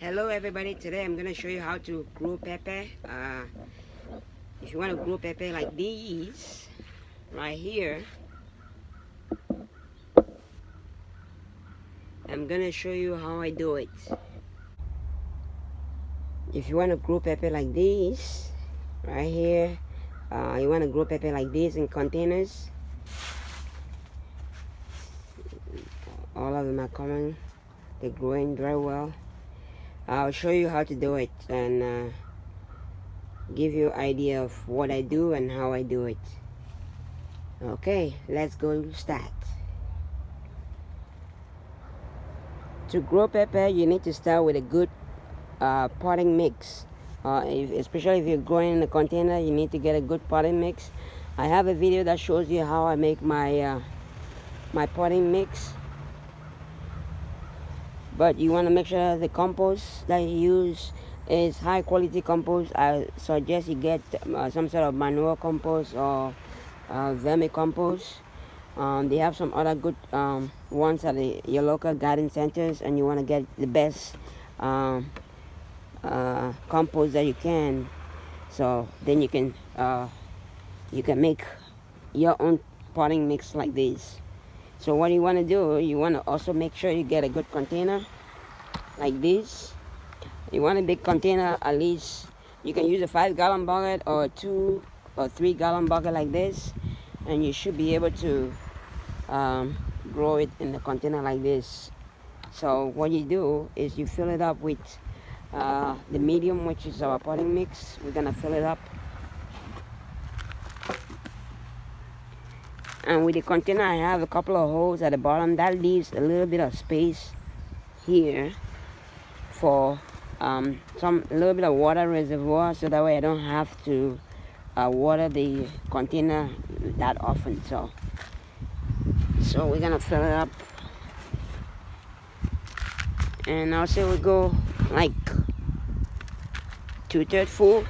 Hello everybody, today I'm going to show you how to grow pepper. If you want to grow pepper like these right here, I'm going to show you how I do it. If you want to grow pepper like this right here, you want to grow pepper like this in containers. All of them are common, they're growing very well. I'll show you how to do it and give you an idea of what I do and how I do it. Okay, let's go start. To grow pepper, you need to start with a good potting mix. Especially if you're growing in a container, you need to get a good potting mix. I have a video that shows you how I make my my potting mix. But you want to make sure the compost that you use is high quality compost. I suggest you get some sort of manure compost or vermicompost. They have some other good ones at your local garden centers, and you want to get the best compost that you can. So then you can make your own potting mix like this. So what you want to do, you want to also make sure you get a good container like this. You want a big container, at least you can use a 5-gallon bucket or a 2 or 3-gallon bucket like this, and you should be able to grow it in a container like this. So what you do is you fill it up with the medium, which is our potting mix. We're gonna fill it up. And with the container, I have a couple of holes at the bottom that leaves a little bit of space here for a little bit of water reservoir, so that way I don't have to water the container that often. So we're gonna fill it up, and also we go like 2/3 full.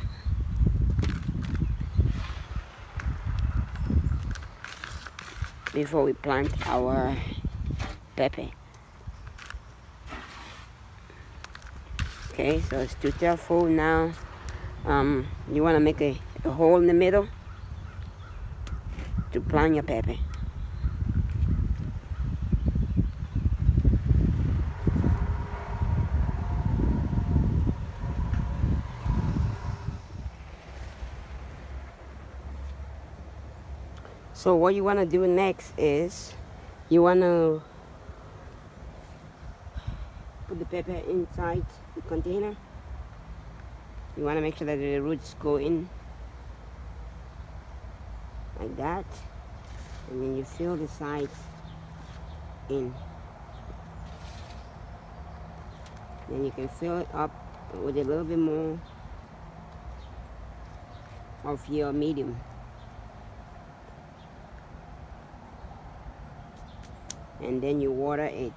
Before we plant our pepper. Okay, so it's 2/3 full now. You want to make a hole in the middle to plant your pepper. So what you want to do next is you want to put the pepper inside the container. You want to make sure that the roots go in like that, and then you fill the sides in. Then you can fill it up with a little bit more of your medium. And then you water it.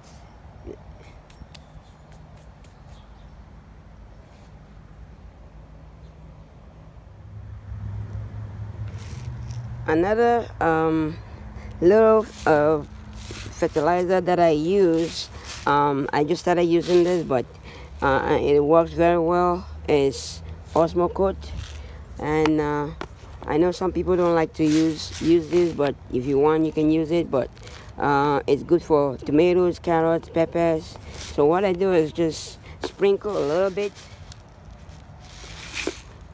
Another little fertilizer that I use, I just started using this, but it works very well, is Osmocote. And I know some people don't like to use this, but if you want, you can use it. But it's good for tomatoes, carrots, peppers. So what I do is just sprinkle a little bit.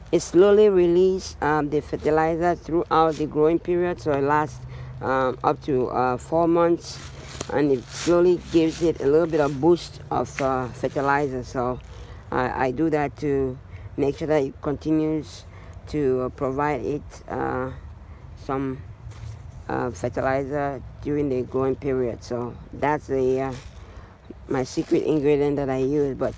It slowly releases the fertilizer throughout the growing period, so it lasts up to 4 months, and it slowly gives it a little bit of boost of fertilizer. So I do that to make sure that it continues to provide it some fertilizer during the growing period. So that's my secret ingredient that I use. But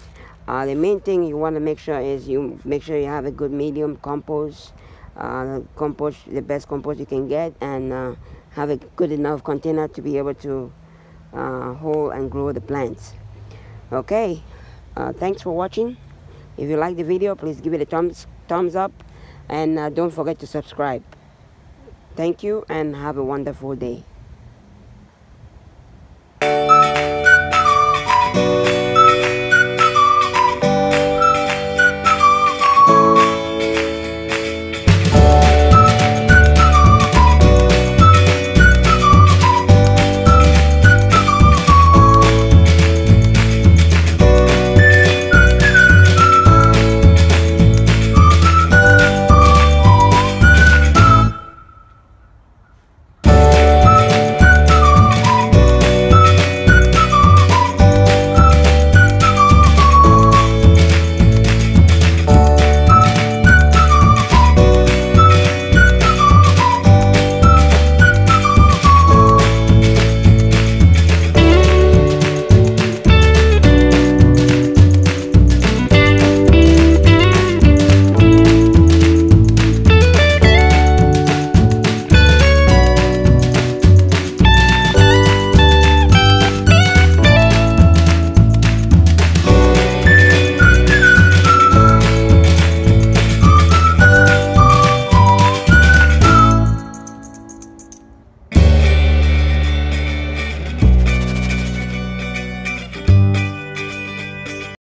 the main thing you want to make sure is you make sure you have a good medium compost, the best compost you can get, and have a good enough container to be able to hold and grow the plants. Okay, thanks for watching. If you like the video, please give it a thumbs up, and don't forget to subscribe. Thank you, and have a wonderful day.